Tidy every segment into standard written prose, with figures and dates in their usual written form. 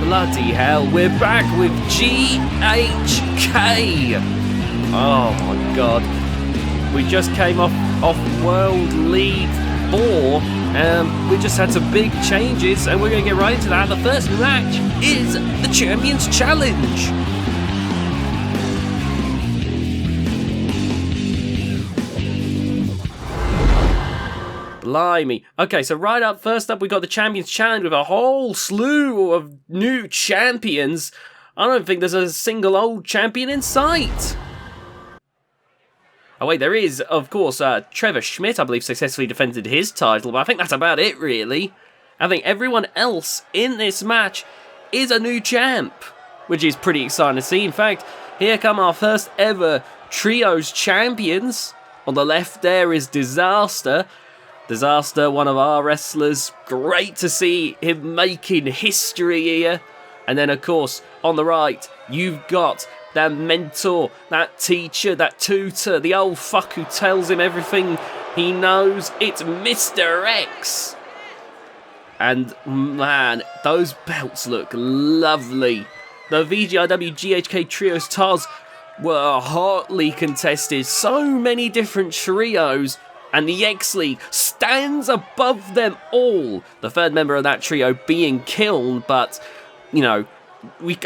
Bloody hell, we're back with GHK! Oh my god. We just came off World League 4. We just had some big changes and we're going to get right into that. The first match is the Champions Challenge. Blimey. Okay, so right up, first up, we got the Champions Challenge with a whole slew of new champions. I don't think there's a single old champion in sight. Oh wait, there is, of course, Trevor Schmidt, I believe, successfully defended his title, but I think that's about it, really. I think everyone else in this match is a new champ, which is pretty exciting to see. In fact, here come our first ever Trios champions. On the left there is Disaster. Disaster, one of our wrestlers. Great to see him making history here. And then, of course, on the right, you've got that mentor, that teacher, that tutor, the old fuck who tells him everything he knows. It's Mr. X. And, man, those belts look lovely. The VGIW GHK Trios titles were hotly contested. So many different trios. And the X League stands above them all. The third member of that trio being Kiln, but, you know,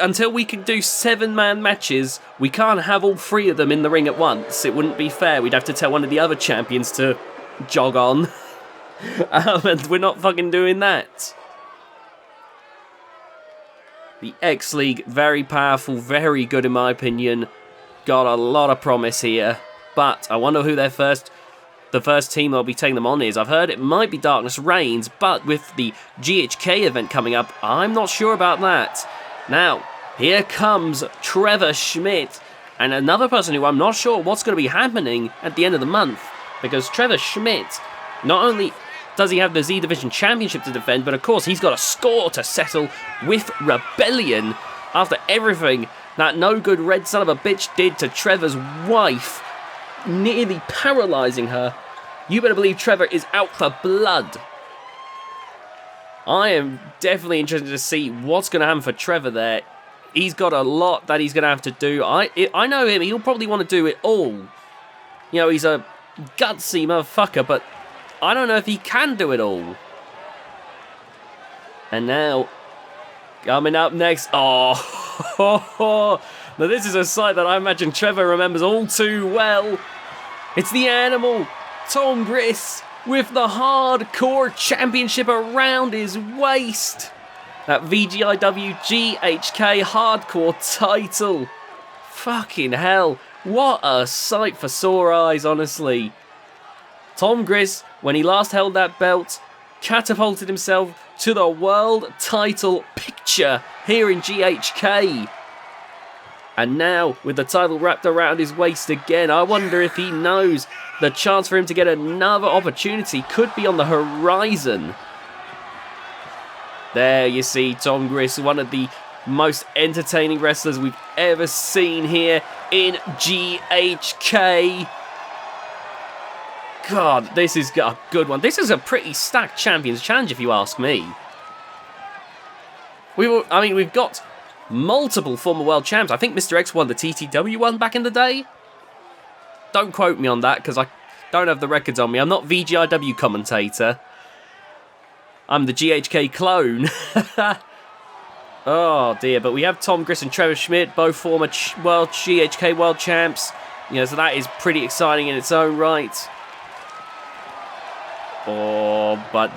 until we can do 7-man matches, we can't have all 3 of them in the ring at once. It wouldn't be fair. We'd have to tell one of the other champions to jog on. And we're not fucking doing that. The X League, very powerful, very good in my opinion. Got a lot of promise here. But I wonder who the first team that'll be taking them on is. I've heard it might be Darkness Reigns, but with the GHK event coming up, I'm not sure about that. Now, here comes Trevor Schmidt, and another person who I'm not sure what's going to be happening at the end of the month, because Trevor Schmidt, not only does he have the Z Division Championship to defend, but of course he's got a score to settle with Rebellion after everything that no good red son of a bitch did to Trevor's wife, nearly paralysing her. You better believe Trevor is out for blood. I am definitely interested to see what's going to happen for Trevor there. He's got a lot that he's going to have to do. I know him, he'll probably want to do it all. You know, he's a gutsy motherfucker, but I don't know if he can do it all. And now, coming up next, now this is a sight that I imagine Trevor remembers all too well. It's the Animal, Tom Griss, with the Hardcore Championship around his waist. That VGIW GHK Hardcore title. Fucking hell, what a sight for sore eyes, honestly. Tom Griss, when he last held that belt, catapulted himself to the world title picture here in GHK. And now, with the title wrapped around his waist again, I wonder if he knows the chance for him to get another opportunity could be on the horizon. There you see Tom Griss, one of the most entertaining wrestlers we've ever seen here in GHK. God, this is a good one. This is a pretty stacked Champions Challenge, if you ask me. We've got multiple former world champs. I think Mr. X won the TTW one back in the day. Don't quote me on that, because I don't have the records on me. I'm not VGIW commentator. I'm the GHK clone. Oh dear, but we have Tom Griss and Trevor Schmidt, both former GHK world champs. You know, so that is pretty exciting in its own right. Oh, but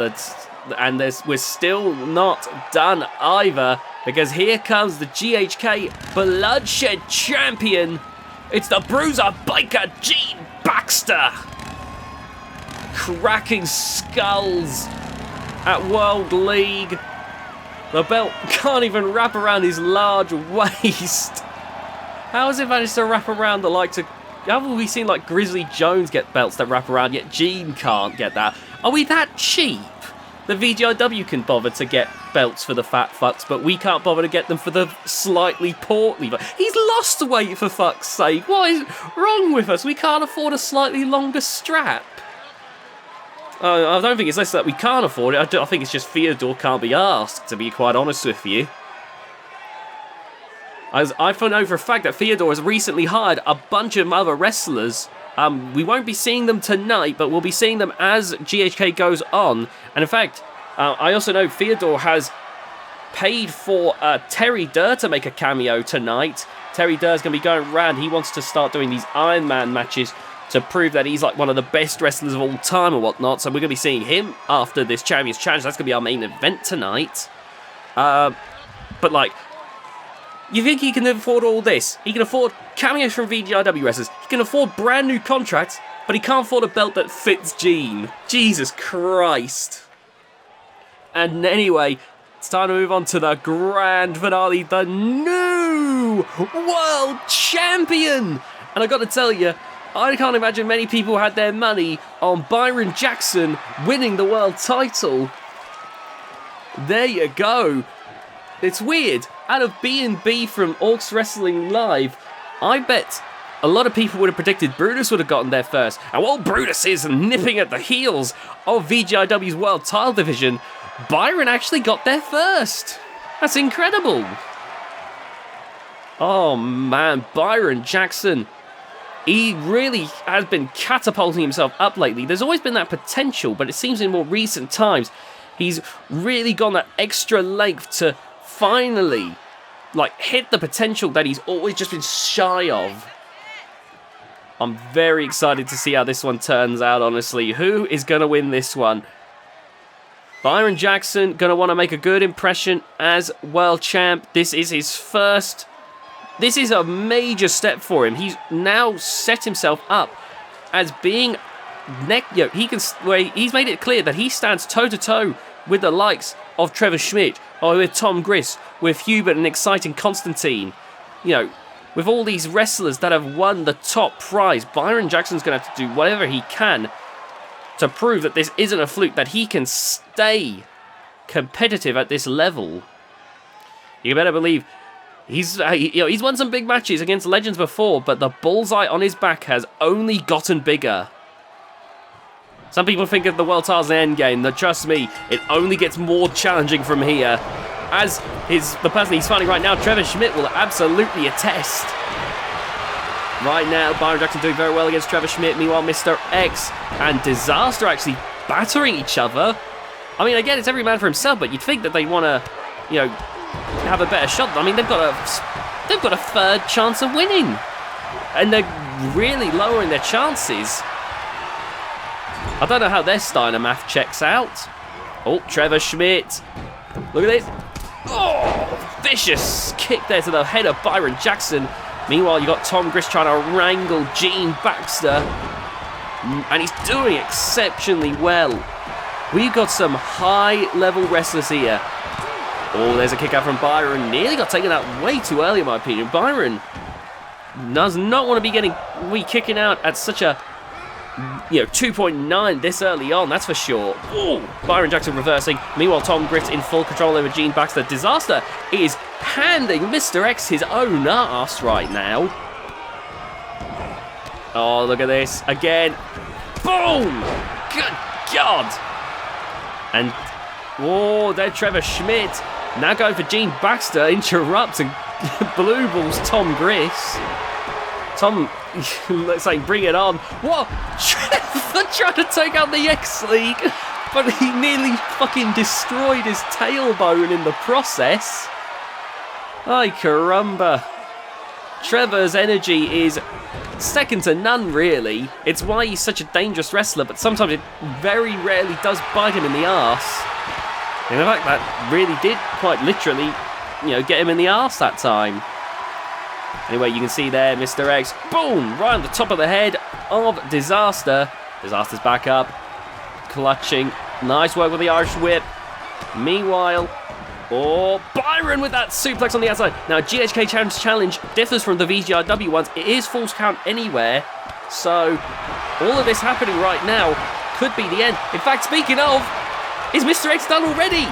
we're still not done either, because here comes the GHK Bloodshed Champion. It's the Bruiser Biker Gene Baxter. cracking skulls at World League. The belt can't even wrap around his large waist. How has it managed to wrap around the likes of... Haven't we seen like Grizzly Jones get belts that wrap around, yet Gene can't get that? Are we that cheap? The VGIW can bother to get belts for the fat fucks, but we can't bother to get them for the slightly portly. He's lost weight, for fuck's sake. What is wrong with us? We can't afford a slightly longer strap. I don't think it's less that we can't afford it. I think it's just Theodore can't be asked, to be quite honest with you. As I know for a fact that Theodore has recently hired a bunch of other wrestlers. We won't be seeing them tonight, but we'll be seeing them as GHK goes on. And in fact, I also know Theodore has paid for Terry Durr to make a cameo tonight. Terry Durr's going to be going around. He wants to start doing these Iron Man matches to prove that he's like one of the best wrestlers of all time or whatnot. So we're going to be seeing him after this Champions Challenge. That's going to be our main event tonight. But like, you think he can afford all this? He can afford cameos from VGIW wrestlers. He can afford brand new contracts, but he can't afford a belt that fits Gene. Jesus Christ. And anyway, it's time to move on to the grand finale, the new world champion. And I got to tell you, I can't imagine many people had their money on Byron Jackson winning the world title. There you go. It's weird. Out of B&B from Orcs Wrestling Live, I bet a lot of people would have predicted Brutus would have gotten there first. And while Brutus is nipping at the heels of VGIW's World Title Division, Byron actually got there first. That's incredible. Oh man, Byron Jackson. He really has been catapulting himself up lately. There's always been that potential, but it seems in more recent times, he's really gone that extra length to finally, like, hit the potential that he's always just been shy of. I'm very excited to see how this one turns out, honestly. Who is going to win this one? Byron Jackson going to want to make a good impression as world champ. This is his first. This is a major step for him. He's now set himself up as being he's made it clear that he stands toe-to-toe with the likes of Trevor Schmidt, or with Tom Griss, with Hubert and Exciting Constantine. You know, with all these wrestlers that have won the top prize, Byron Jackson's going to have to do whatever he can to prove that this isn't a fluke, that he can stay competitive at this level. You better believe he's won some big matches against legends before, but the bullseye on his back has only gotten bigger. Some people think of the world title's an endgame. That, trust me, it only gets more challenging from here. As the person he's fighting right now, Trevor Schmidt, will absolutely attest. Right now, Byron Jackson doing very well against Trevor Schmidt. Meanwhile, Mr. X and Disaster actually battering each other. I mean, again, it's every man for himself, but you'd think that they want to, have a better shot. I mean, they've got a third chance of winning, and they're really lowering their chances. I don't know how their Steiner math checks out. Oh, Trevor Schmidt. Look at this. Oh, vicious kick there to the head of Byron Jackson. Meanwhile, you got Tom Griss trying to wrangle Gene Baxter. And he's doing exceptionally well. We've got some high-level wrestlers here. Oh, there's a kick out from Byron. Nearly got taken out way too early, in my opinion. Byron does not want to be kicking out at such a 2.9 this early on, that's for sure. Ooh, Byron Jackson reversing. Meanwhile, Tom Griss in full control over Gene Baxter. Disaster is handing Mr. X his own ass right now. Oh, look at this. Again. Boom! Good God! And, there Trevor Schmidt. Now going for Gene Baxter. Interrupts and blue balls Tom Griss. Tom, looks like bring it on. What? Trevor trying to take out the X-League, but he nearly fucking destroyed his tailbone in the process. Ay caramba. Trevor's energy is second to none, really. It's why he's such a dangerous wrestler, but sometimes it very rarely does bite him in the arse. And in fact, that really did quite literally, get him in the arse that time. Anyway, you can see there, Mr. X, boom, right on the top of the head of Disaster. Disaster's back up. clutching. Nice work with the Irish whip. Meanwhile, Byron with that suplex on the outside. Now, GHK challenge differs from the VGRW ones. It is false count anywhere. So, all of this happening right now could be the end. In fact, speaking of, is Mr. X done already?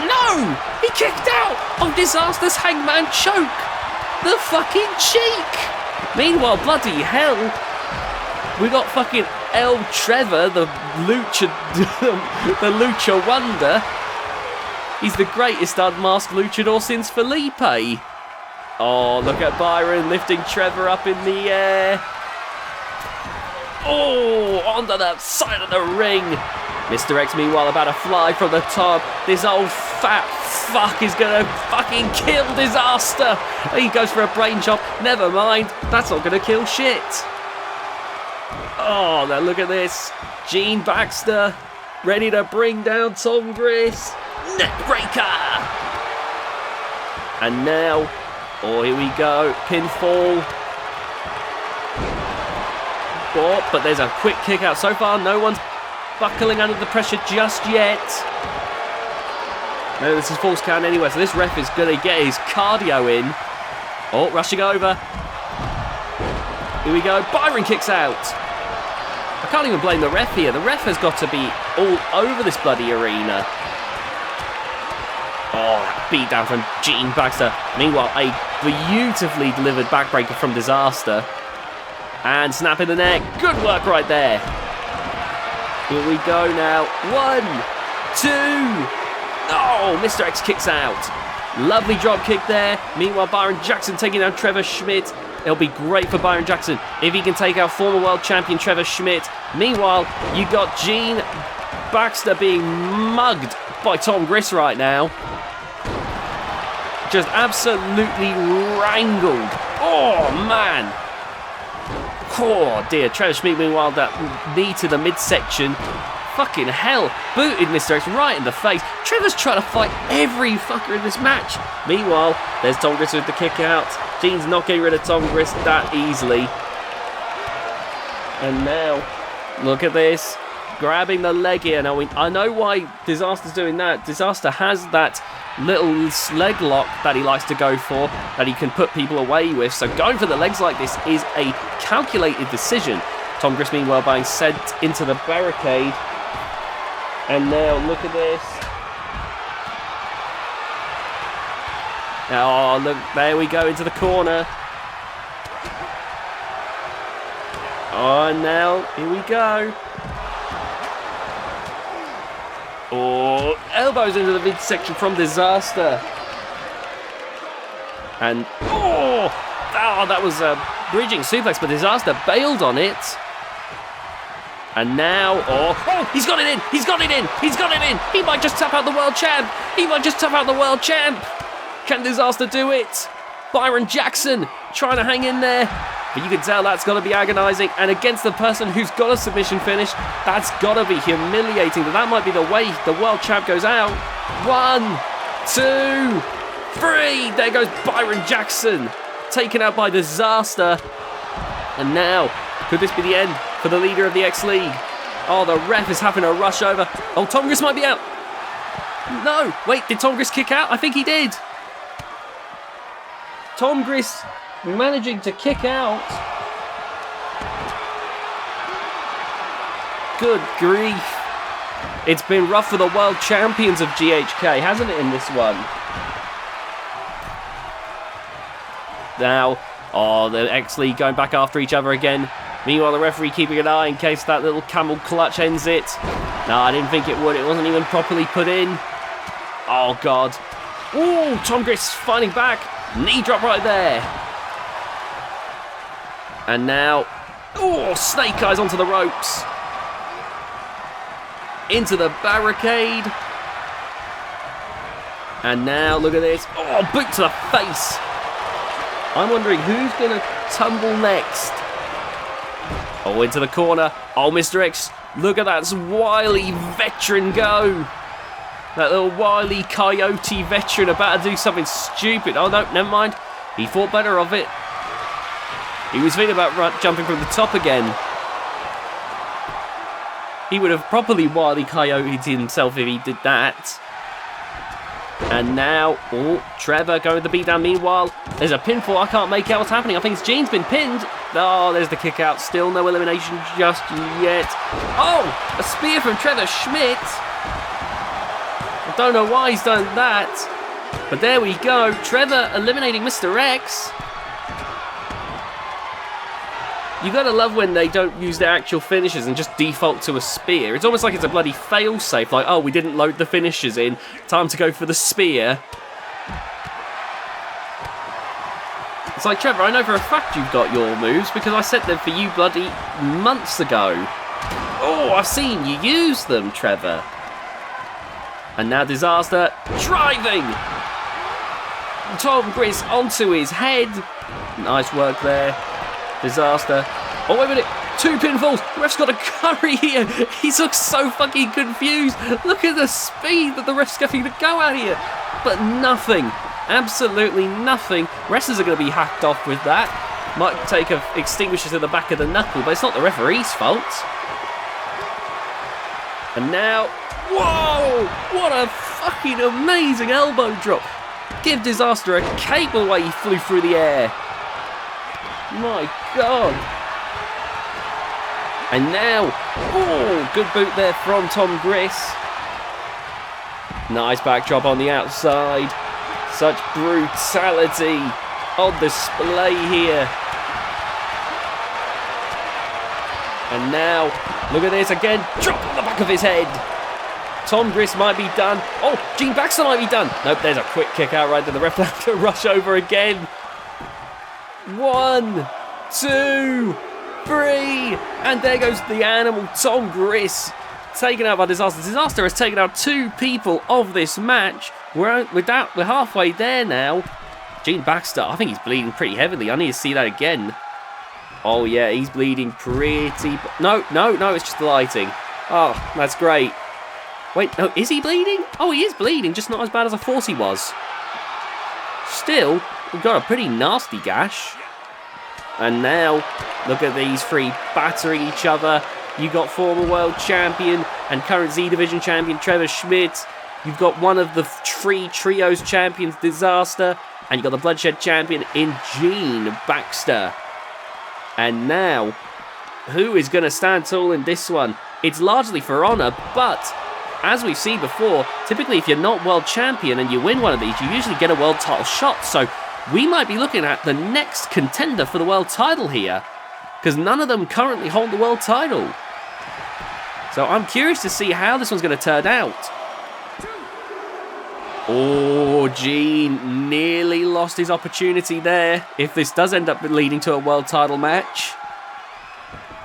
No! He kicked out of Disaster's hangman choke. The fucking cheek. Meanwhile, bloody hell, we got fucking El Trevor, the Lucha Wonder. He's the greatest unmasked luchador since Felipe. Oh, look at Byron lifting Trevor up in the air. Oh, onto the side of the ring. Mr. X, meanwhile, about to fly from the top. This old fat fuck is going to fucking kill Disaster. He goes for a brain chop. Never mind. That's not going to kill shit. Oh, now look at this. Gene Baxter ready to bring down Tom Griss. Neckbreaker. And now, here we go. Pinfall. But there's a quick kick out. So far, no one's buckling under the pressure just yet. No, this is false count anyway, so this ref is going to get his cardio in. Oh, rushing over. Here we go. Byron kicks out. I can't even blame the ref here. The ref has got to be all over this bloody arena. Oh, beat down from Gene Baxter. Meanwhile, a beautifully delivered backbreaker from Disaster. And snap in the neck. Good work right there. Here we go now. 1, 2. Oh, Mr. X kicks out. Lovely drop kick there. Meanwhile, Byron Jackson taking down Trevor Schmidt. It'll be great for Byron Jackson if he can take out former world champion Trevor Schmidt. Meanwhile, you got Gene Baxter being mugged by Tom Griss right now. Just absolutely wrangled. Oh, man. Oh, dear. Trevor Schmidt, meanwhile, that knee to the midsection. Fucking hell. Booted Mr. X right in the face. Trevor's trying to fight every fucker in this match. Meanwhile, there's Tom Griss with the kick out. Gene's not getting rid of Tom Griss that easily. And now, look at this. Grabbing the leg here. Now, I know why Disaster's doing that. Disaster has that little leg lock that he likes to go for, that he can put people away with. So going for the legs like this is a calculated decision. Tom Griss, meanwhile, being sent into the barricade. And now, look at this. Oh, look, there we go, into the corner. Oh, and now, here we go. Oh, elbows into the midsection from Disaster. And, that was a bridging suplex, but Disaster bailed on it. And now, he's got it in, he's got it in, he's got it in. He might just tap out the world champ. He might just tap out the world champ. Can Disaster do it? Byron Jackson trying to hang in there. But you can tell that's got to be agonising. And against the person who's got a submission finish, that's got to be humiliating. That might be the way the world champ goes out. 1, 2, 3. There goes Byron Jackson. Taken out by Disaster. And now, could this be the end for the leader of the X League? Oh, the ref is having a rush over. Oh, Tom Griss might be out. No, wait, did Tom Griss kick out? I think he did. Tom Griss managing to kick out. Good grief. It's been rough for the world champions of GHK, hasn't it, in this one? Now, the X League going back after each other again. Meanwhile, the referee keeping an eye in case that little camel clutch ends it. No, I didn't think it would. It wasn't even properly put in. Oh, God. Ooh, Tom Griss fighting back. Knee drop right there. And now, snake eyes onto the ropes. Into the barricade. And now, look at this. Oh, boot to the face. I'm wondering who's going to tumble next. Oh, into the corner. Oh, Mr. X, look at that wily veteran go. That little wily coyote veteran about to do something stupid. Oh, no, never mind. He thought better of it. He was thinking about jumping from the top again. He would have properly Wile E. Coyote'd himself if he did that. And now, oh, Trevor going with the beatdown. Meanwhile, there's a pinfall. I can't make out what's happening. I think Gene's been pinned. Oh, there's the kick out. Still no elimination just yet. Oh, a spear from Trevor Schmidt. I don't know why he's done that. But there we go. Trevor eliminating Mr. X. You gotta love when they don't use their actual finishes and just default to a spear. It's almost like it's a bloody fail-safe, like, oh, we didn't load the finishes in, time to go for the spear. It's like, Trevor, I know for a fact you've got your moves because I set them for you bloody months ago. Oh, I've seen you use them, Trevor. And now Disaster driving! Tom Gris onto his head. Nice work there. Disaster. Oh, wait a minute. 2 pinfalls. The ref's got a curry here. He looks so fucking confused. Look at the speed that the ref's getting to go out here. But nothing. Absolutely nothing. Wrestlers are going to be hacked off with that. Might take a extinguisher to the back of the knuckle, but it's not the referee's fault. And now... Whoa! What a fucking amazing elbow drop. Give Disaster a cake the way he flew through the air. My God. And now, oh, good boot there from Tom Gris. Nice backdrop on the outside. Such brutality on display here. And now, look at this again. Drop on the back of his head. Tom Gris might be done. Oh, Gene Baxter might be done. Nope, there's a quick kick out right there. The ref will have to rush over again. 1, 2, 3, and there goes the animal Tom Gris, taken out by Disaster. Disaster has taken out 2 people of this match. We're halfway there now. Gene Baxter, I think he's bleeding pretty heavily. I need to see that again. Oh yeah, he's bleeding pretty... No, it's just the lighting. Oh, that's great. Wait, no, is he bleeding? Oh, he is bleeding, just not as bad as I thought he was. Still, we've got a pretty nasty gash. And now, look at these 3 battering each other. You got former world champion and current Z Division champion Trevor Schmidt. You've got one of the 3 trios champions, Disaster. And you've got the Bloodshed champion in Gene Baxter. And now, who is going to stand tall in this one? It's largely for honour, but... as we've seen before, typically if you're not world champion and you win one of these, you usually get a world title shot. So we might be looking at the next contender for the world title here, because none of them currently hold the world title. So I'm curious to see how this one's going to turn out. Oh, Gene nearly lost his opportunity there, if this does end up leading to a world title match.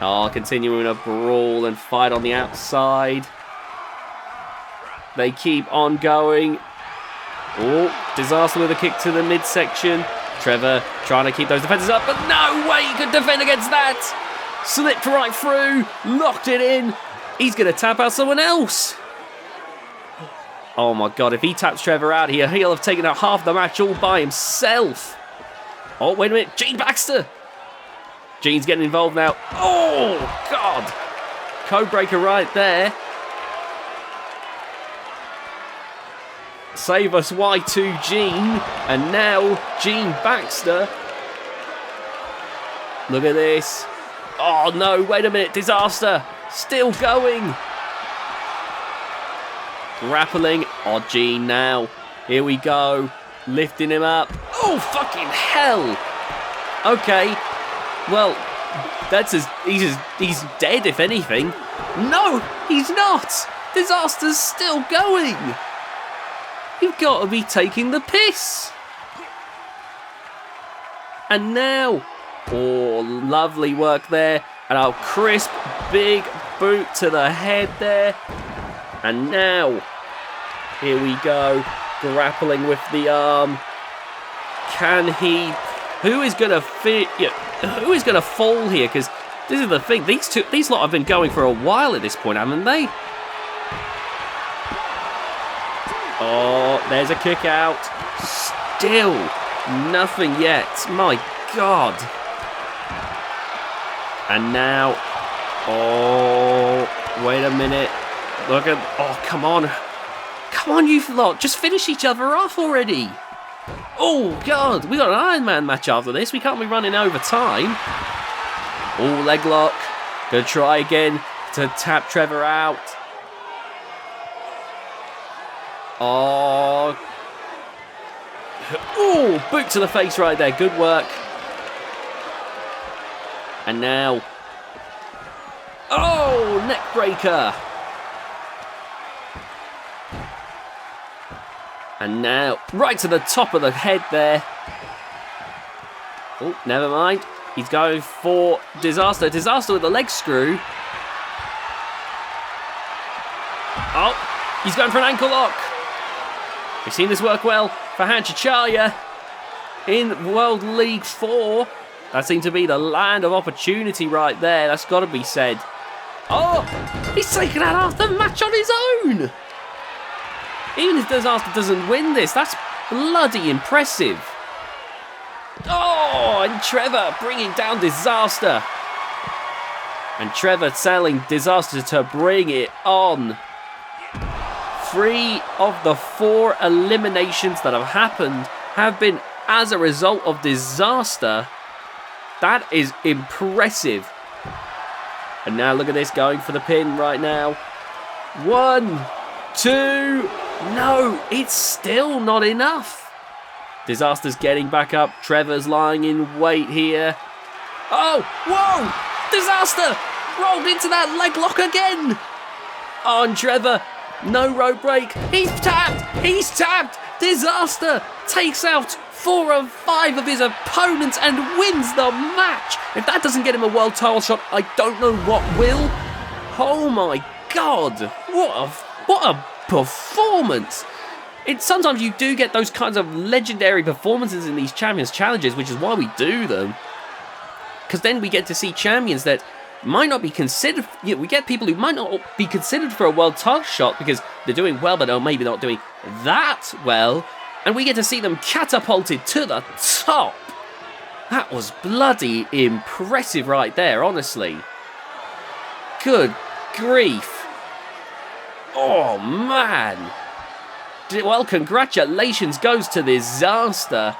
Oh, continuing a brawl and fight on the outside. They keep on going. Oh, Disaster with a kick to the midsection. Trevor trying to keep those defenses up, but no way he could defend against that. Slipped right through, locked it in. He's going to tap out someone else. Oh my God, if he taps Trevor out here, he'll have taken out half the match all by himself. Oh, wait a minute, Gene Baxter. Gene's getting involved now. Oh, God. Code breaker right there. Save us Y2 Gene. And now Gene Baxter. Look at this. Oh no, wait a minute. Disaster. Still going. Grappling. Oh, Gene now. Here we go. Lifting him up. Oh, fucking hell. Okay. Well, he's dead if anything. No, he's not. Disaster's still going. You've got to be taking the piss. And now, oh, lovely work there. And a crisp, big boot to the head there. And now, here we go. Grappling with the arm. Can he... Who is going to fit... Yeah, who is going to fall here? Because this is the thing. These lot have been going for a while at this point, haven't they? Oh, there's a kick out. Still nothing yet. My God. And now, oh, Wait a minute. Look at... Oh, come on. Come on, you lot. Just finish each other off already. Oh, God. We got an Iron Man match after this. We can't be running over time. Oh, leg lock. Gonna try again to tap Trevor out. Oh. Oh, boot to the face right there. Good work. And now... Oh, neck breaker. And now, right to the top of the head there. Oh, never mind. He's going for Disaster. Disaster with the leg screw. Oh, he's going for an ankle lock. We've seen this work well for Hanchicharya in World League 4. That seemed to be the land of opportunity right there. That's got to be said. Oh, he's taken out half the match on his own. Even if Disaster doesn't win this, that's bloody impressive. Oh, and Trevor bringing down Disaster. And Trevor telling Disaster to bring it on. 3 of the 4 eliminations that have happened have been as a result of Disaster. That is impressive. And now look at this, going for the pin right now. 1, 2, no, it's still not enough. Disaster's getting back up. Trevor's lying in wait here. Oh, whoa! Disaster rolled into that leg lock again. On Trevor, no rope break. He's tapped. He's tapped. Disaster takes out 4 of 5 of his opponents and wins the match. If that doesn't get him a world title shot, I don't know what will. Oh my God! What a performance! Sometimes you do get those kinds of legendary performances in these Champions Challenges, which is why we do them. Because then we get to see champions that might not be considered... You know, we get people who might not be considered for a world title shot because they're doing well, but are maybe not doing that well. And we get to see them catapulted to the top. That was bloody impressive right there, honestly. Good grief. Oh, man. Well, congratulations goes to Disaster.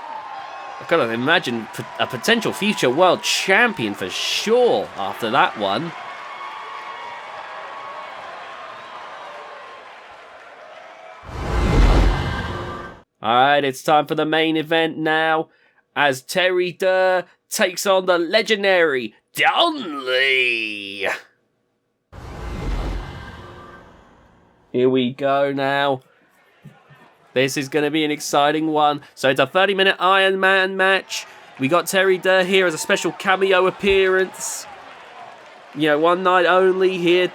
I've got to imagine a potential future world champion for sure after that one. Alright, it's time for the main event now, as Terry Durr takes on the legendary Don Lee. Here we go now. This is going to be an exciting one. So it's a 30-minute Iron Man match. We got Terry Durr here as a special cameo appearance. You know, one night only here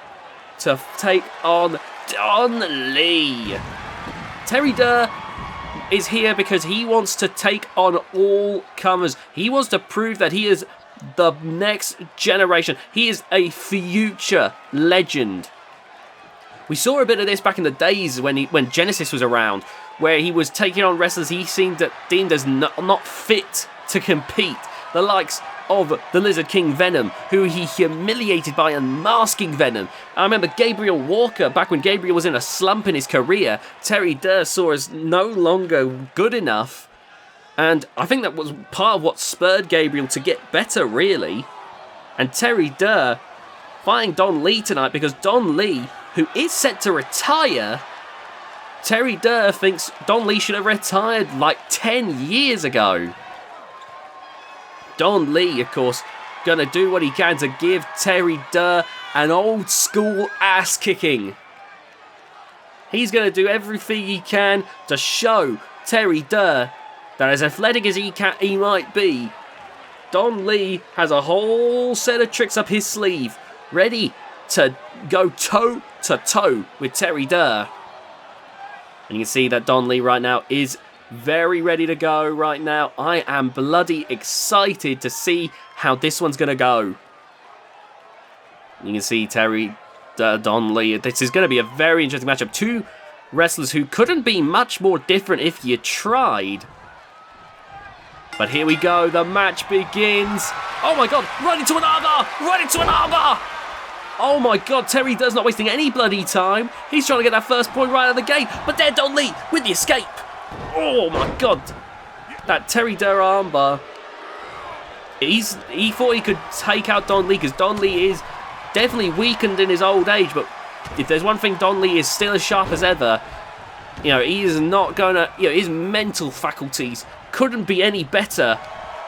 to take on Don Lee. Terry Durr is here because he wants to take on all comers. He wants to prove that he is the next generation. He is a future legend. We saw a bit of this back in the days when Genesis was around, where he was taking on wrestlers he deemed as not fit to compete. The likes of the Lizard King Venom, who he humiliated by unmasking Venom. I remember Gabriel Walker, back when Gabriel was in a slump in his career, Terry Durr saw as no longer good enough. And I think that was part of what spurred Gabriel to get better, really. And Terry Durr fighting Don Lee tonight, because Don Lee, who is set to retire, Terry Durr thinks Don Lee should have retired like 10 years ago. Don Lee, of course, gonna do what he can to give Terry Durr an old school ass kicking. He's gonna do everything he can to show Terry Durr that as athletic as he might be, Don Lee has a whole set of tricks up his sleeve, ready to go toe to toe with Terry Durr. And you can see that Don Lee right now is very ready to go right now. I am bloody excited to see how this one's going to go. You can see Don Lee. This is going to be a very interesting matchup. Two wrestlers who couldn't be much more different if you tried. But here we go. The match begins. Oh my God. Right into an armbar. Right into an armbar. Oh my god, Terry Durr's not wasting any bloody time. He's trying to get that first point right out of the gate. But there, Don Lee with the escape. Oh my god. That Terry Durr armbar. He thought he could take out Don Lee because Don Lee is definitely weakened in his old age. But if there's one thing, Don Lee is still as sharp as ever. You know, he is not going to... You know, his mental faculties couldn't be any better.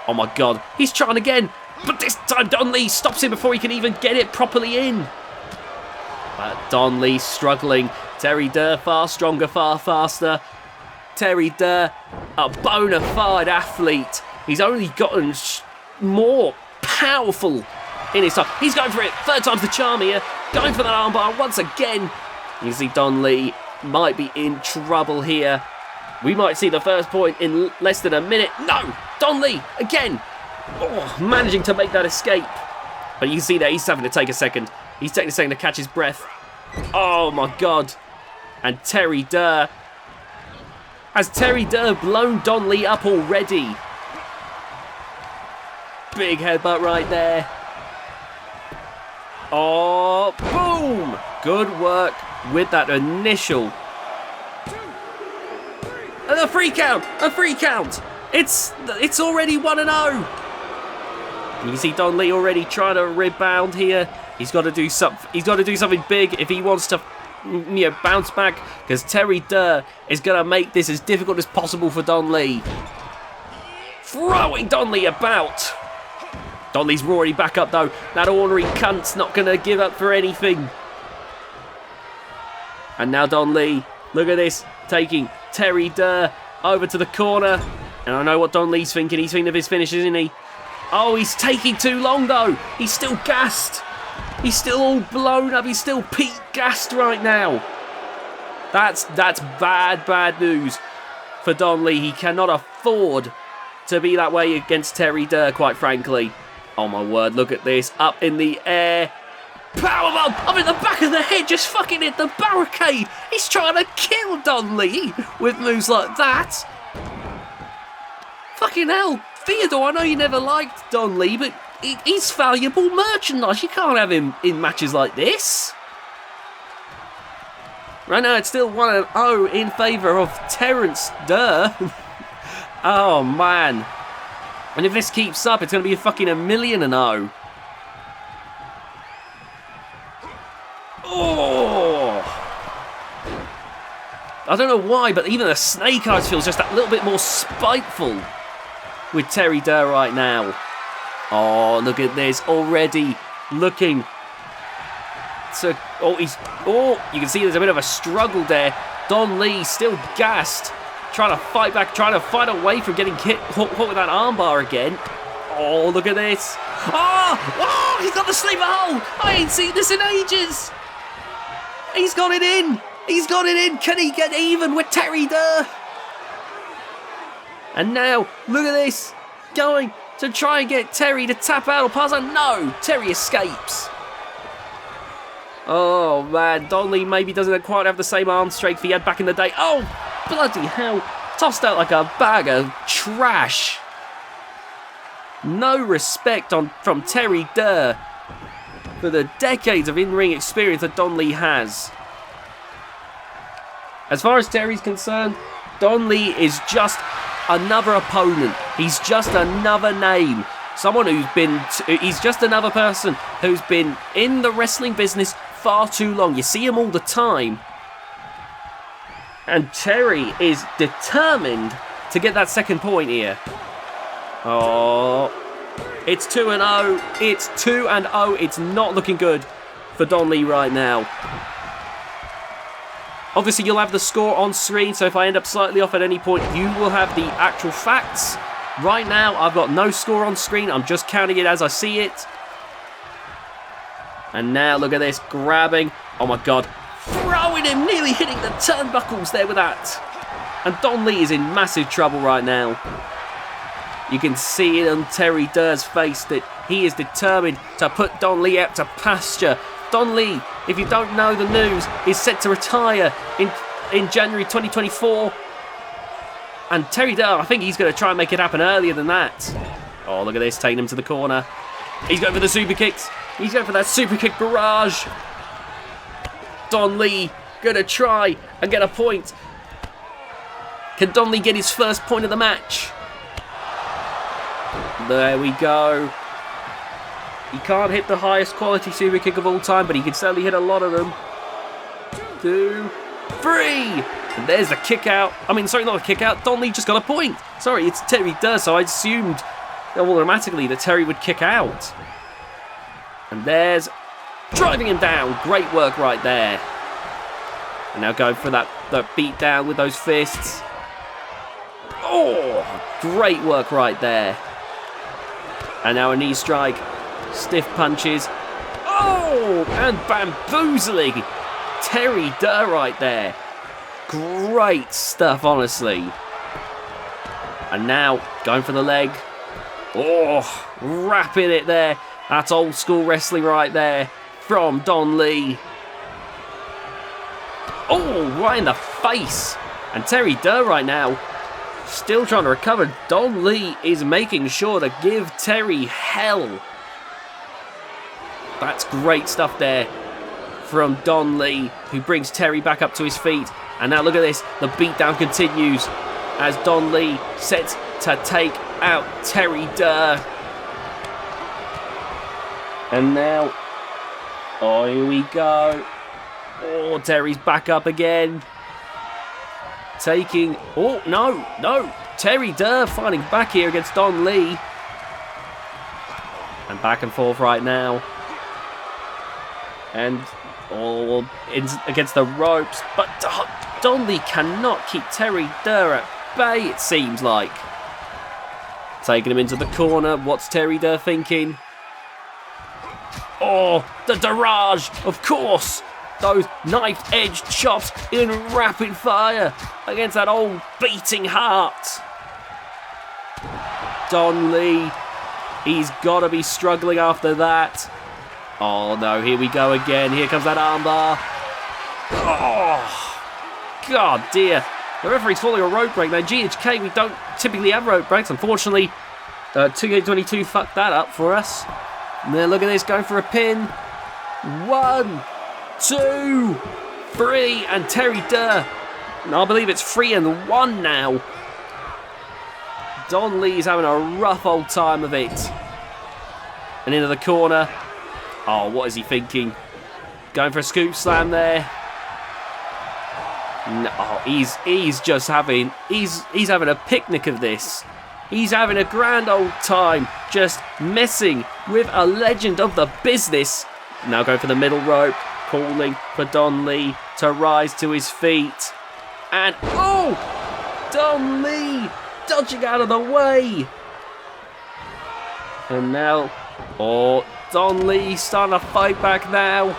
Oh my god. He's trying again. But this time Don Lee stops him before he can even get it properly in. But Don Lee struggling. Terry Durr far stronger, far faster. Terry Durr, a bona fide athlete. He's only gotten more powerful in his time. He's going for it. Third time's the charm here. Going for that armbar once again. You see Don Lee might be in trouble here. We might see the first point in less than a minute. No! Don Lee, again! Oh, managing to make that escape. But you can see that he's having to take a second. He's taking a second to catch his breath. Oh my god. And Terry Durr. Has Terry Durr blown Don Lee up already? Big headbutt right there. Oh, boom! Good work with that initial. And a free count! A free count! It's already 1-0. You can see Don Lee already trying to rebound here. He's got to do something. He's got to do something big if he wants to, you know, bounce back. Because Terry Durr is going to make this as difficult as possible for Don Lee. Throwing Don Lee about. Don Lee's already back up though. That ornery cunt's not going to give up for anything. And now Don Lee, look at this, taking Terry Durr over to the corner. And I know what Don Lee's thinking. He's thinking of his finish, isn't he? Oh, he's taking too long though. He's still gassed. He's still all blown up. He's still peak gassed right now. That's bad news for Don Lee. He cannot afford to be that way against Terry Durr, quite frankly. Oh my word, look at this. Up in the air. Powerbomb up in the back of the head, just fucking hit the barricade. He's trying to kill Don Lee with moves like that. Fucking hell. Theodore, I know you never liked Don Lee, but he's valuable merchandise. You can't have him in matches like this. Right now, it's still 1-0 in favour of Terence Durr. Oh, man. And if this keeps up, it's going to be a fucking 1,000,000-0. Oh! I don't know why, but even the Snake Eyes feels just that little bit more spiteful with Terry Durr right now. Oh, look at this. Already looking to... Oh, you can see there's a bit of a struggle there. Don Lee still gassed. Trying to fight back, trying to fight away from getting caught with that armbar again. Oh, look at this. Oh, he's got the sleeper hold. I ain't seen this in ages. He's got it in. He's got it in. Can he get even with Terry Durr? And now, look at this. Going to try and get Terry to tap out or pass on. No, Terry escapes. Oh, man. Don Lee maybe doesn't quite have the same arm strength he had back in the day. Oh, bloody hell. Tossed out like a bag of trash. No respect from Terry Durr for the decades of in-ring experience that Don Lee has. As far as Terry's concerned, Don Lee is just another opponent. He's just another name. Someone he's just another person who's been in the wrestling business far too long. You see him all the time. And Terry is determined to get that second point here. Oh, it's 2-0. It's 2-0. It's not looking good for Don Lee right now. Obviously, you'll have the score on screen, so if I end up slightly off at any point, you will have the actual facts. Right now, I've got no score on screen. I'm just counting it as I see it. And now, look at this, grabbing. Oh my god. Throwing him, nearly hitting the turnbuckles there with that. And Don Lee is in massive trouble right now. You can see it on Terry Durr's face that he is determined to put Don Lee out to pasture. Don Lee, if you don't know the news, is set to retire in January 2024. And Terry Durr, I think he's going to try and make it happen earlier than that. Oh, look at this, taking him to the corner. He's going for the super kicks. He's going for that super kick barrage. Don Lee gonna try and get a point. Can Don Lee get his first point of the match? There we go. He can't hit the highest quality super kick of all time, but he can certainly hit a lot of them. 2, 3. And there's the kick out. I mean, sorry, not a kick out. Don Lee just got a point. Sorry, it's Terry Durr, so I assumed automatically that Terry would kick out. And there's driving him down. Great work right there. And now going for that beat down with those fists. Oh, great work right there. And now a knee strike. Stiff punches. Oh, and bamboozling. Terry Durr right there. Great stuff, honestly. And now going for the leg. Oh, wrapping it there. That's old school wrestling right there from Don Lee. Oh, right in the face. And Terry Durr right now still trying to recover. Don Lee is making sure to give Terry hell. That's great stuff there from Don Lee, who brings Terry back up to his feet. And now look at this. The beatdown continues as Don Lee sets to take out Terry Durr. And now, oh, here we go. Oh, Terry's back up again. Taking, oh, no. Terry Durr fighting back here against Don Lee. And back and forth right now. And all against the ropes. But Don Lee cannot keep Terry Durr at bay, it seems like. Taking him into the corner. What's Terry Durr thinking? Oh, the barrage, of course. Those knife-edged chops in rapid fire against that old beating heart. Don Lee, he's got to be struggling after that. Oh no, here we go again. Here comes that armbar. Oh, God dear. The referee's calling a rope break. Now, GHK, we don't typically have rope breaks. Unfortunately, 2K22 fucked that up for us. And then look at this, going for a pin. 1, 2, 3, and Terry Durr. And I believe it's 3 and 1 now. Don Lee's having a rough old time of it. And into the corner. Oh, what is he thinking? Going for a scoop slam there. No, he's just having he's having a picnic of this. He's having a grand old time just messing with a legend of the business. Now going for the middle rope, calling for Don Lee to rise to his feet. And oh, Don Lee dodging out of the way. And now, oh, Don Lee starting to fight back now.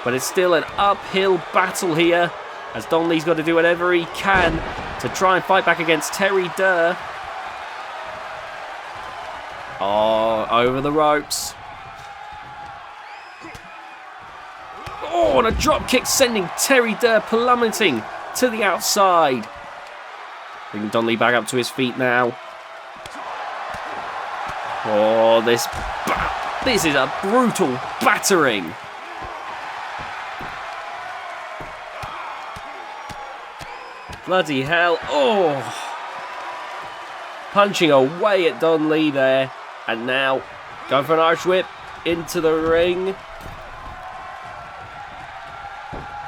But it's still an uphill battle here, as Don Lee's got to do whatever he can to try and fight back against Terry Durr. Oh, over the ropes. Oh, and a drop kick sending Terry Durr plummeting to the outside. Bringing Don Lee back up to his feet now. Oh, this is a brutal battering. Bloody hell. Oh. Punching away at Don Lee there. And now going for an Irish whip into the ring.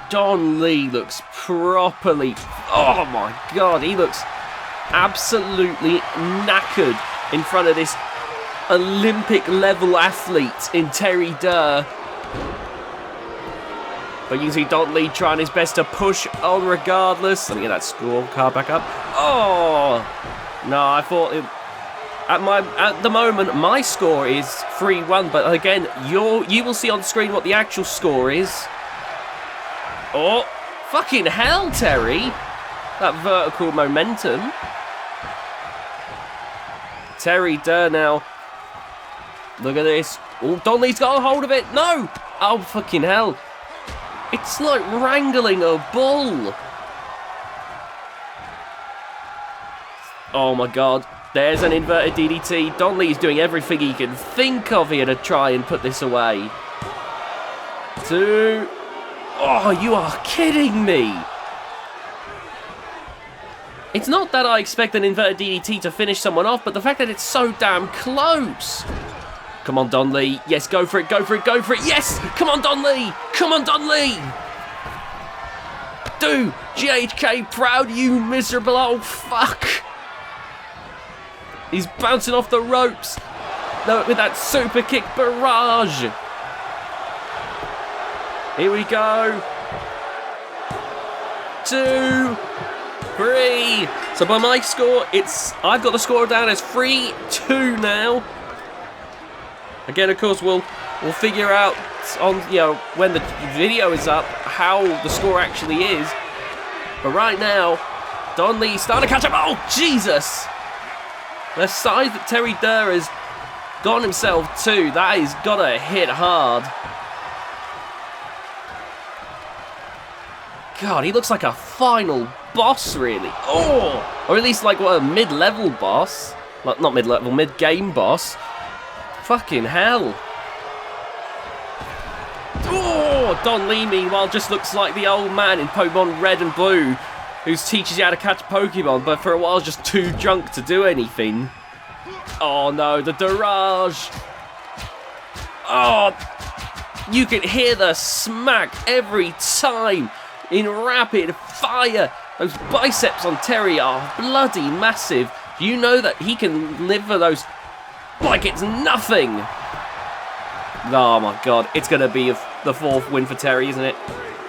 Don Lee looks properly... Oh my God, he looks absolutely knackered in front of this Olympic level athlete in Terry Durr. But you can see Don Lee trying his best to push on regardless. Let me get that scorecard back up. Oh! No, I thought it... At the moment, my score is 3-1, but again, you will see on screen what the actual score is. Oh, fucking hell, Terry! That vertical momentum. Terry Durr now. Look at this. Oh, Don Lee's got a hold of it. No! Oh, fucking hell. It's like wrangling a bull. Oh my God. There's an inverted DDT. Don Lee's doing everything he can think of here to try and put this away. 2. Oh, you are kidding me. It's not that I expect an inverted DDT to finish someone off, but the fact that it's so damn close. Come on, Don Lee. Yes, go for it, go for it, go for it. Yes! Come on, Don Lee. Come on, Don Lee. Do GHK proud, you miserable old fuck. He's bouncing off the ropes with that super kick barrage. Here we go. 2, 3. So by my score, I've got the score down as 3-2 now. Again, of course, we'll figure out on when the video is up how the score actually is. But right now, Don Lee's starting to catch up. Oh Jesus! The size that Terry Durr has gotten himself to, that has got to hit hard. God, he looks like a final boss, really. Oh! Or at least like a mid-level boss. Like, not mid-level, mid-game boss. Fucking hell. Oh! Don Lee, meanwhile, just looks like the old man in Pokemon Red and Blue who teaches you how to catch Pokemon, but for a while is just too drunk to do anything. Oh no, the Darage. Oh, you can hear the smack every time in rapid fire. Those biceps on Terry are bloody massive. You know that he can deliver those like it's nothing. Oh my god, it's going to be the 4th win for Terry, isn't it?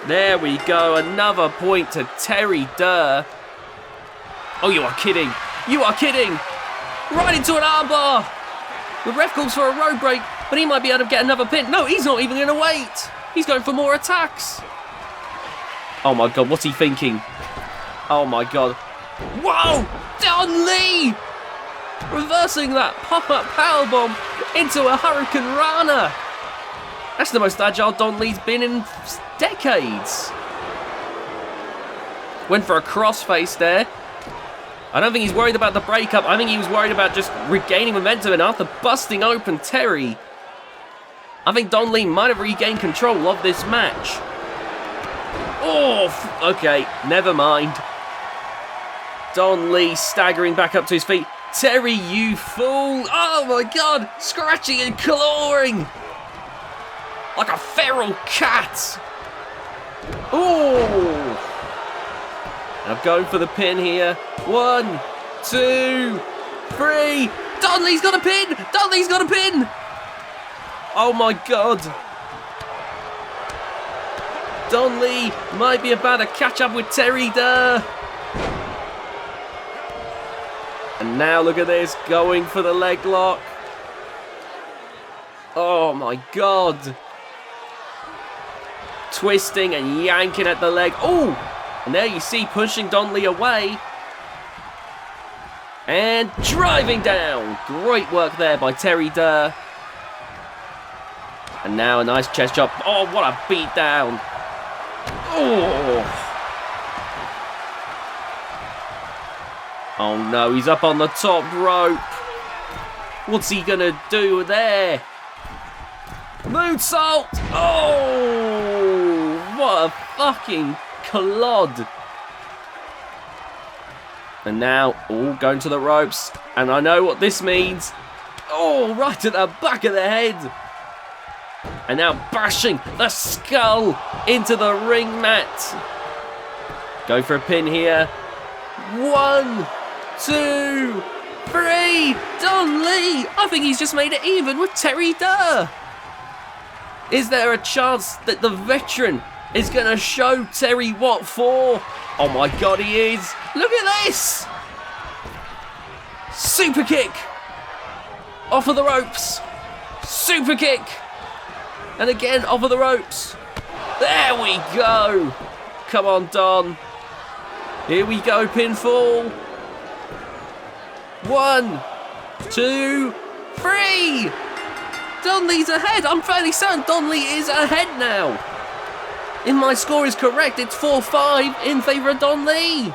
There we go, another point to Terry Durr. Oh, you are kidding. You are kidding. Right into an armbar. The ref calls for a road break, but he might be able to get another pin. No, he's not even going to wait. He's going for more attacks. Oh my god, what's he thinking? Oh my god. Whoa! Don Lee! Reversing that pop-up powerbomb into a Hurricane Rana. That's the most agile Don Lee's been in decades. Went for a crossface there. I don't think he's worried about the breakup. I think he was worried about just regaining momentum, and after busting open Terry, I think Don Lee might have regained control of this match. Oh, okay, never mind. Don Lee staggering back up to his feet. Terry, you fool! Oh my god! Scratching and clawing! Like a feral cat! Oh! I'm going for the pin here. 1, 2, 3. Don Lee's got a pin! Don Lee's got a pin! Oh my god! Don Lee might be about to catch up with Terry Durr. And now look at this, going for the leg lock. Oh my god. Twisting and yanking at the leg. Oh! And there you see, pushing Don Lee away. And driving down. Great work there by Terry Durr. And now a nice chest chop. Oh, what a beat down. Oh. Oh no, he's up on the top rope. What's he gonna do there? Moonsault! Oh! What a fucking clod. And now, going to the ropes. And I know what this means. Oh, right at the back of the head. And now bashing the skull into the ring mat. Go for a pin here. 1, 2, 3. Don Lee! I think he's just made it even with Terry Durr. Is there a chance that the veteran is going to show Terry what for? Oh my god, he is. Look at this. Super kick. Off of the ropes. Super kick. And again, off of the ropes. There we go. Come on, Don. Here we go, pinfall. 1, 2, 3. Don Lee's ahead. I'm fairly certain Don Lee is ahead now. If my score is correct, it's 4-5 in favour of Don Lee.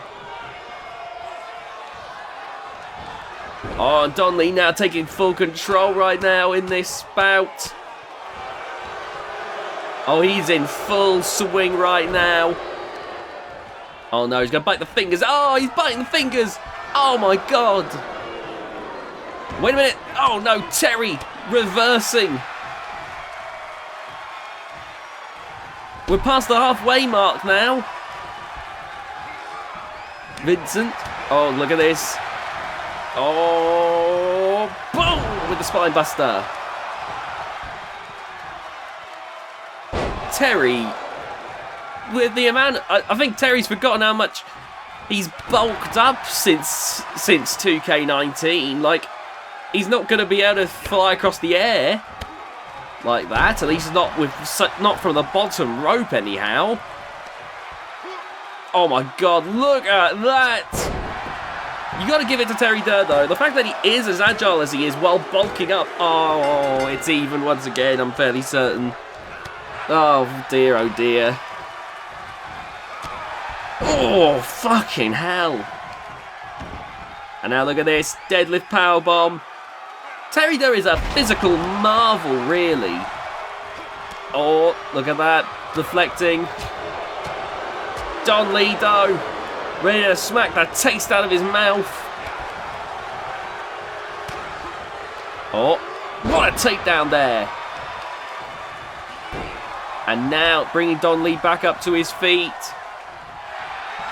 Oh, and Don Lee now taking full control right now in this bout. Oh, he's in full swing right now. Oh no, he's going to bite the fingers. Oh, he's biting the fingers. Oh my God. Wait a minute. Oh no, Terry reversing. We're past the halfway mark now. Vincent. Oh, look at this. Oh, boom! With the spine buster. Terry, with the amount, I think Terry's forgotten how much he's bulked up since 2K19. Like, he's not going to be able to fly across the air like that. At least not from the bottom rope, anyhow. Oh my God! Look at that. You got to give it to Terry Durr, though. The fact that he is as agile as he is while bulking up. Oh, it's even once again, I'm fairly certain. Oh, dear, oh, dear. Oh, fucking hell. And now look at this. Deadlift powerbomb. Terry Durr is a physical marvel, really. Oh, look at that. Deflecting. Don Lee, though. Ready to smack the taste out of his mouth. Oh, what a takedown there. And now bringing Don Lee back up to his feet.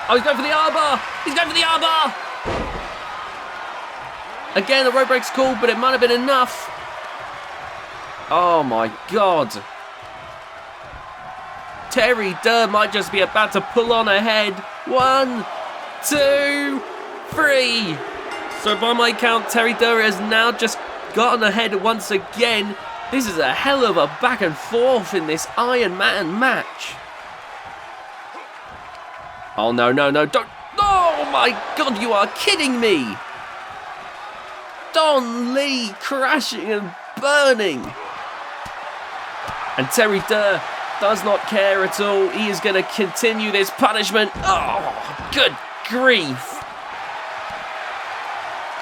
Oh, he's going for the armbar. He's going for the armbar. Again, the rope break's cool, but it might have been enough. Oh my God. Terry Durr might just be about to pull on ahead. 1, 2, 3. So by my count, Terry Durr has now just gotten ahead once again. This is a hell of a back and forth in this Iron Man match. Oh no, no, no, don't. Oh my God, you are kidding me. Don Lee crashing and burning. And Terry Durr does not care at all. He is going to continue this punishment. Oh, good grief.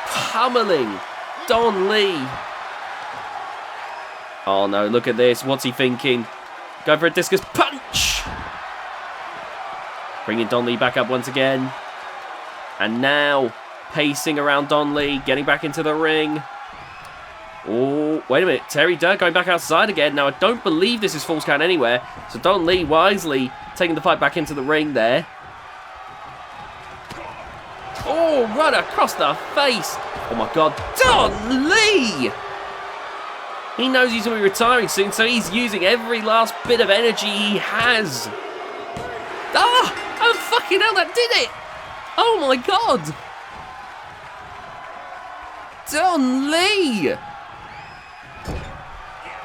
Pummeling Don Lee. Oh no, look at this. What's he thinking? Go for a discus punch. Bringing Don Lee back up once again. And now pacing around Don Lee, getting back into the ring. Oh, wait a minute. Terry Durr going back outside again. Now, I don't believe this is false count anywhere. So Don Lee wisely taking the fight back into the ring there. Oh, right across the face. Oh my God. Don Lee! He knows he's going to be retiring soon, so he's using every last bit of energy he has. Ah! Oh, fucking hell, that did it! Oh my God! Don Lee!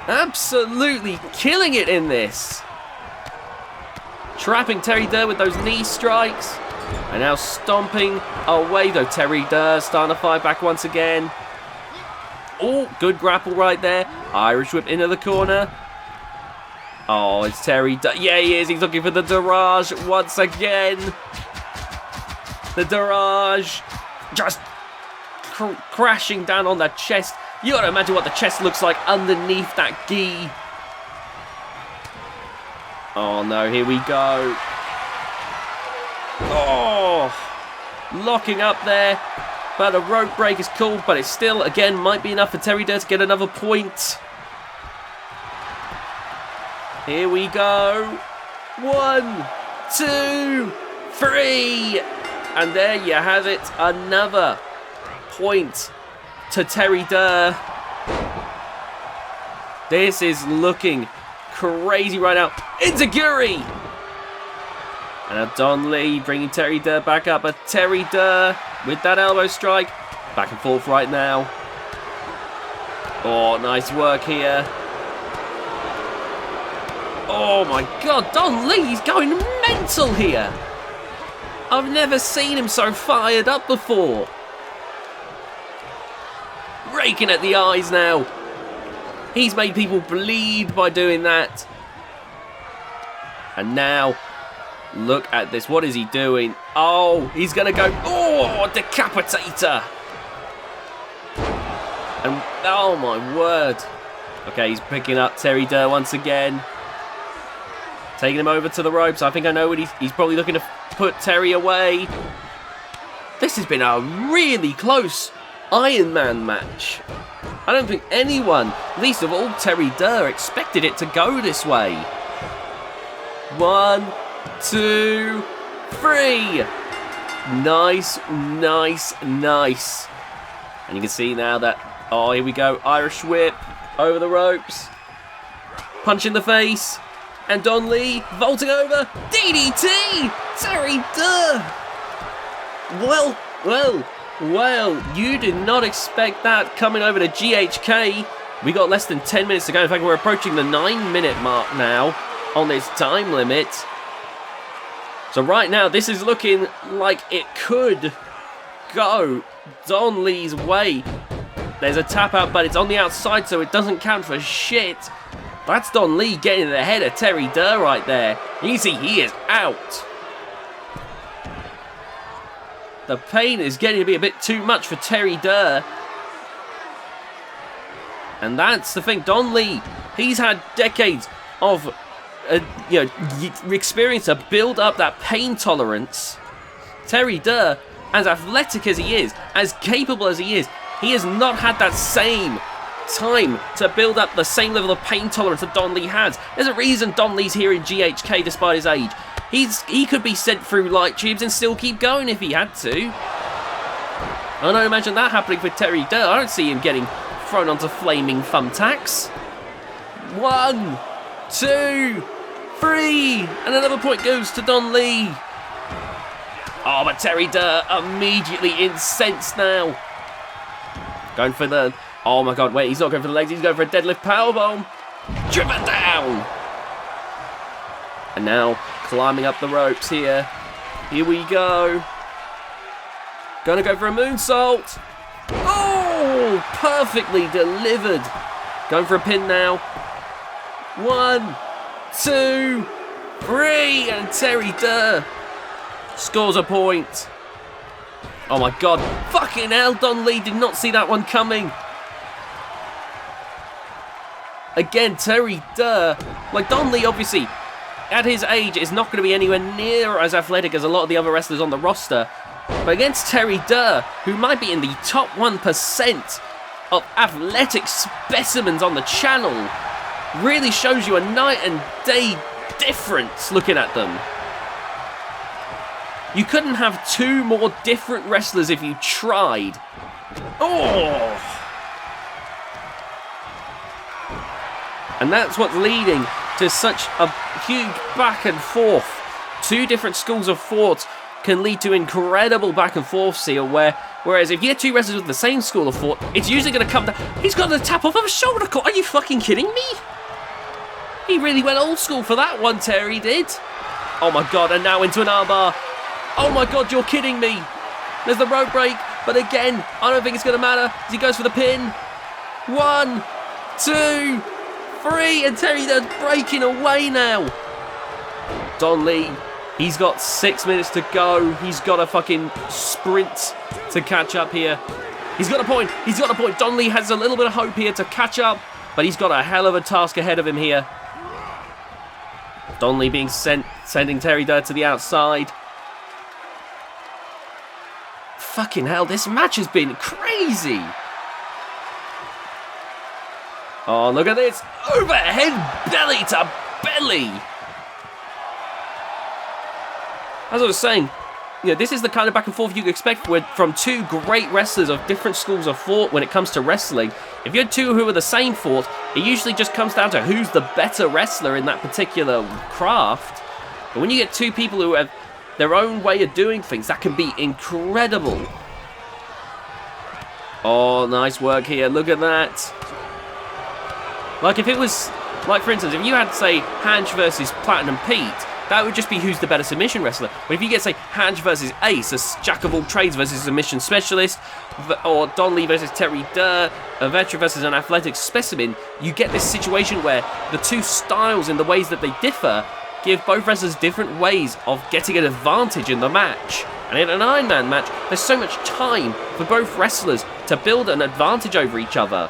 Absolutely killing it in this. Trapping Terry Durr with those knee strikes. And now stomping away, though. Terry Durr starting to fight back once again. Oh, good grapple right there. Irish whip into the corner. Oh, it's Terry Durr. Yeah, he is. He's looking for the Dirage once again. The Dirage just crashing down on the chest. You gotta imagine what the chest looks like underneath that gi. Oh no, here we go. Oh, locking up there. But a rope break is cool, but it still, again, might be enough for Terry Durr to get another point. Here we go. 1, 2, 3. And there you have it. Another point to Terry Durr. This is looking crazy right now. Enziguri! And now Don Lee bringing Terry Durr back up. But Terry Durr with that elbow strike. Back and forth right now. Oh, nice work here. Oh my God, Don Lee's going mental here. I've never seen him so fired up before. Raking at the eyes now. He's made people bleed by doing that. And now, look at this. What is he doing? Oh, he's going to go. Oh, decapitator. Oh my word. Okay, he's picking up Terry Durr once again. Taking him over to the ropes. I think I know what he's probably looking to put Terry away. This has been a really close Iron Man match. I don't think anyone, least of all Terry Durr, expected it to go this way. 1, 2, 3. Nice, nice, nice. And you can see now that, oh, here we go. Irish whip over the ropes. Punch in the face. And Don Lee vaulting over. DDT! Terry Durr! Well, you did not expect that coming over to GHK. We got less than 10 minutes to go. In fact, we're approaching the 9-minute mark now on this time limit. So right now, this is looking like it could go Don Lee's way. There's a tap out, but it's on the outside, so it doesn't count for shit. That's Don Lee getting ahead of Terry Durr right there. You can see he is out. The pain is getting to be a bit too much for Terry Durr. And that's the thing. Don Lee, he's had decades of experience to build up that pain tolerance. Terry Durr, as athletic as he is, as capable as he is, he has not had that same time to build up the same level of pain tolerance that Don Lee has. There's a reason Don Lee's here in GHK despite his age. He could be sent through light tubes and still keep going if he had to. I don't imagine that happening for Terry Durr. I don't see him getting thrown onto flaming thumbtacks. 1, 2, 3, and another point goes to Don Lee. Oh, but Terry Durr immediately incensed now. Going for the... Oh my god, wait, he's not going for the legs, he's going for a deadlift powerbomb. Driven down! And now, climbing up the ropes here. Here we go. Gonna go for a moonsault. Oh, perfectly delivered. Going for a pin now. 1, 2, 3, and Terry Durr scores a point. Oh my god, fucking hell, Don Lee did not see that one coming. Again, Terry Durr, like Don Lee obviously, at his age, is not going to be anywhere near as athletic as a lot of the other wrestlers on the roster. But against Terry Durr, who might be in the top 1% of athletic specimens on the channel, really shows you a night and day difference looking at them. You couldn't have two more different wrestlers if you tried. Oh! And that's what's leading to such a huge back and forth. Two different schools of thought can lead to incredible back and forths here, whereas if you get two wrestlers with the same school of thought, it's usually going to come down. He's got the tap off of a shoulder cord. Are you fucking kidding me? He really went old school for that one, Terry did. Oh my god, and now into an armbar. Oh my god, you're kidding me. There's the rope break, but again, I don't think it's going to matter as he goes for the pin. 1, 2, 3, and Terry Durr breaking away now. Don Lee, he's got 6 minutes to go. He's got a fucking sprint to catch up here. He's got a point. He's got a point. Don Lee has a little bit of hope here to catch up, but he's got a hell of a task ahead of him here. Don Lee being sending Terry Durr to the outside. Fucking hell, this match has been crazy. Oh, look at this. Overhead belly to belly. As I was saying, this is the kind of back and forth you could expect from two great wrestlers of different schools of thought when it comes to wrestling. If you had two who are the same thought, it usually just comes down to who's the better wrestler in that particular craft. But when you get two people who have their own way of doing things, that can be incredible. Oh, nice work here. Look at that. Like if it was, like for instance, if you had, say, Hanch versus Platinum Pete, that would just be who's the better submission wrestler. But if you get, say, Hanch versus Ace, a jack of all trades versus a submission specialist, or Don Lee versus Terry Durr, a veteran versus an athletic specimen, you get this situation where the two styles in the ways that they differ give both wrestlers different ways of getting an advantage in the match. And in an Iron Man match, there's so much time for both wrestlers to build an advantage over each other.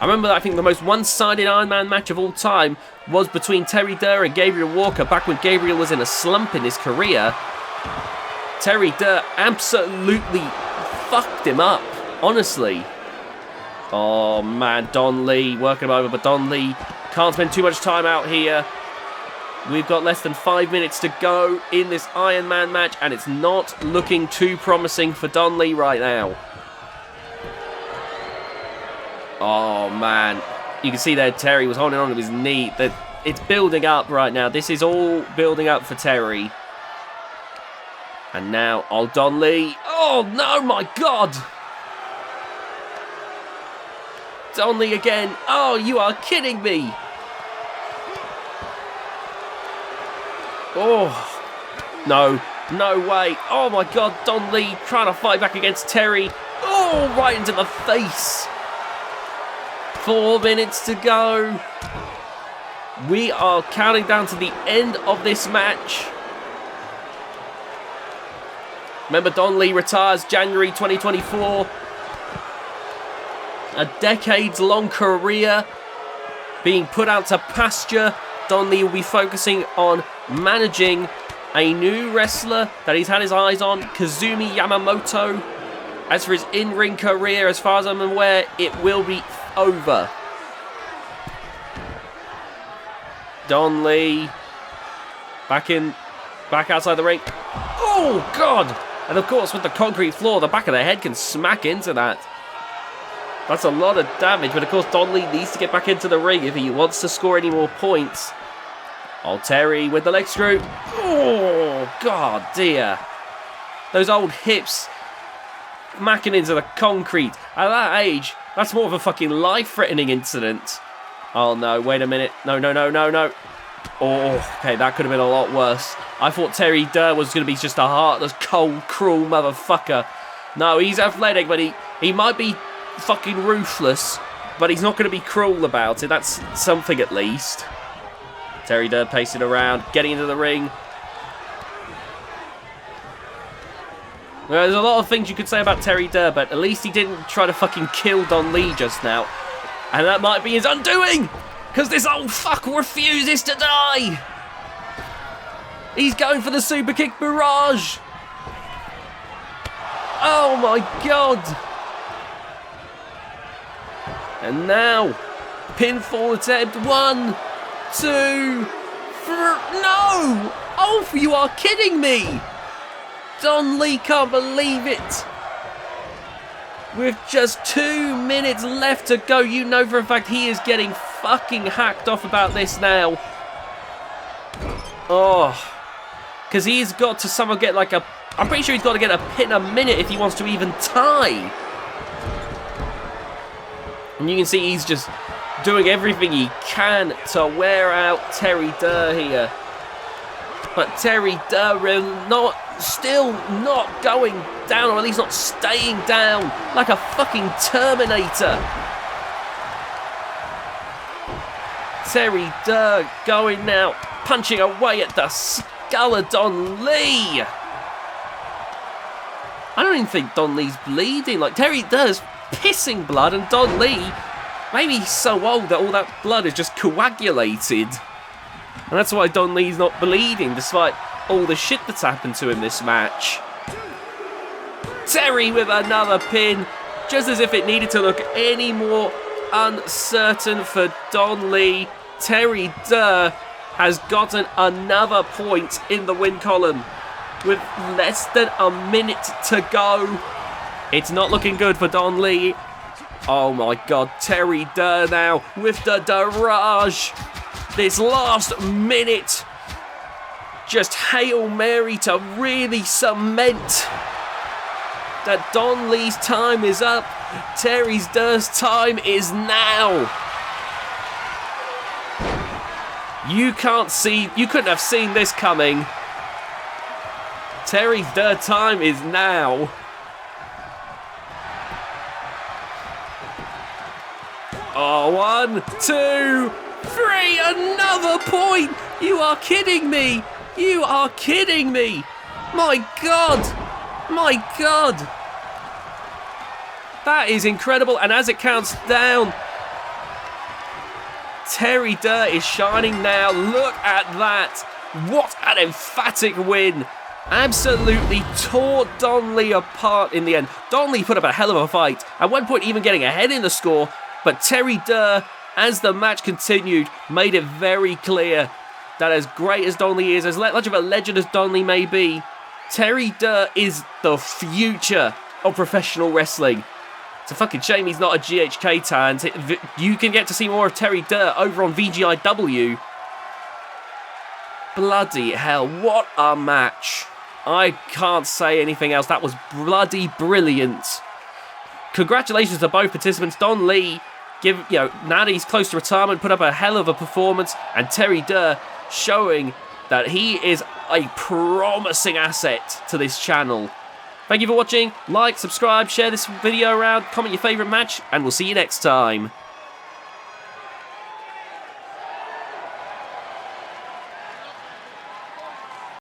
I remember that I think the most one-sided Iron Man match of all time was between Terry Durr and Gabriel Walker back when Gabriel was in a slump in his career. Terry Durr absolutely fucked him up, honestly. Oh man, Don Lee working him over, but Don Lee can't spend too much time out here. We've got less than 5 minutes to go in this Iron Man match, and it's not looking too promising for Don Lee right now. Oh man, you can see there Terry was holding on to his knee. It's building up right now. This is all building up for Terry. And now, old Don Lee. Oh no, my God! Don Lee again. Oh, you are kidding me. Oh, no, no way. Oh my God, Don Lee trying to fight back against Terry. Oh, right into the face. 4 minutes to go. We are counting down to the end of this match. Remember, Don Lee retires January 2024. A decades-long career being put out to pasture. Don Lee will be focusing on managing a new wrestler that he's had his eyes on, Kazumi Yamamoto. As for his in-ring career, as far as I'm aware, it will be over. Don Lee back outside the ring. Oh God! And of course, with the concrete floor, the back of the head can smack into that. That's a lot of damage, but of course Don Lee needs to get back into the ring if he wants to score any more points. Oh, Terry with the leg screw. Oh, God dear. Those old hips smacking into the concrete. At that age, that's more of a fucking life-threatening incident. Oh, no, wait a minute. No, no, no, no, no. Oh, okay, that could have been a lot worse. I thought Terry Durr was going to be just a heartless, cold, cruel motherfucker. No, he's athletic, but he might be fucking ruthless, but he's not going to be cruel about it. That's something at least. Terry Durr pacing around, getting into the ring. Well, there's a lot of things you could say about Terry Durr, but at least he didn't try to fucking kill Don Lee just now. And that might be his undoing, because this old fuck refuses to die. He's going for the super kick barrage. Oh my God. And now, pinfall attempt. 1, 2, 3. No! Oh, you are kidding me! Don Lee can't believe it. With just 2 minutes left to go, you know for a fact he is getting fucking hacked off about this now. Oh, because he's got to somehow get like a... I'm pretty sure he's got to get a pin a minute if he wants to even tie. And you can see he's just doing everything he can to wear out Terry Durr here. But Terry Durr is still not going down, or at least not staying down like a fucking Terminator. Terry Durr going now, punching away at the skull of Don Lee. I don't even think Don Lee's bleeding. Like, Terry Durr's pissing blood, and Don Lee, maybe he's so old that all that blood is just coagulated. And that's why Don Lee's not bleeding, despite all the shit that's happened to him this match. Terry with another pin, just as if it needed to look any more uncertain for Don Lee. Terry Durr has gotten another point in the win column with less than a minute to go. It's not looking good for Don Lee. Oh my God, Terry Durr now with the barrage. This last minute, just Hail Mary to really cement that Don Lee's time is up. Terry Durr's time is now. You couldn't have seen this coming. Terry Durr's time is now. Oh, 1, 2, 3, another point! You are kidding me! You are kidding me! My God! My God! That is incredible, and as it counts down Terry Durr is shining now. Look at that. What an emphatic win. Absolutely tore Don Lee apart in the end. Don Lee put up a hell of a fight. At one point even getting ahead in the score. But Terry Durr, as the match continued, made it very clear that as great as Don Lee is, as much of a legend as Don Lee may be, Terry Durr is the future of professional wrestling. It's a fucking shame he's not a GHK talent. You can get to see more of Terry Durr over on VGIW. Bloody hell, what a match. I can't say anything else. That was bloody brilliant. Congratulations to both participants. Don Lee, Natty's close to retirement, put up a hell of a performance, and Terry Durr showing that he is a promising asset to this channel. Thank you for watching. Like, subscribe, share this video around, comment your favourite match, and we'll see you next time.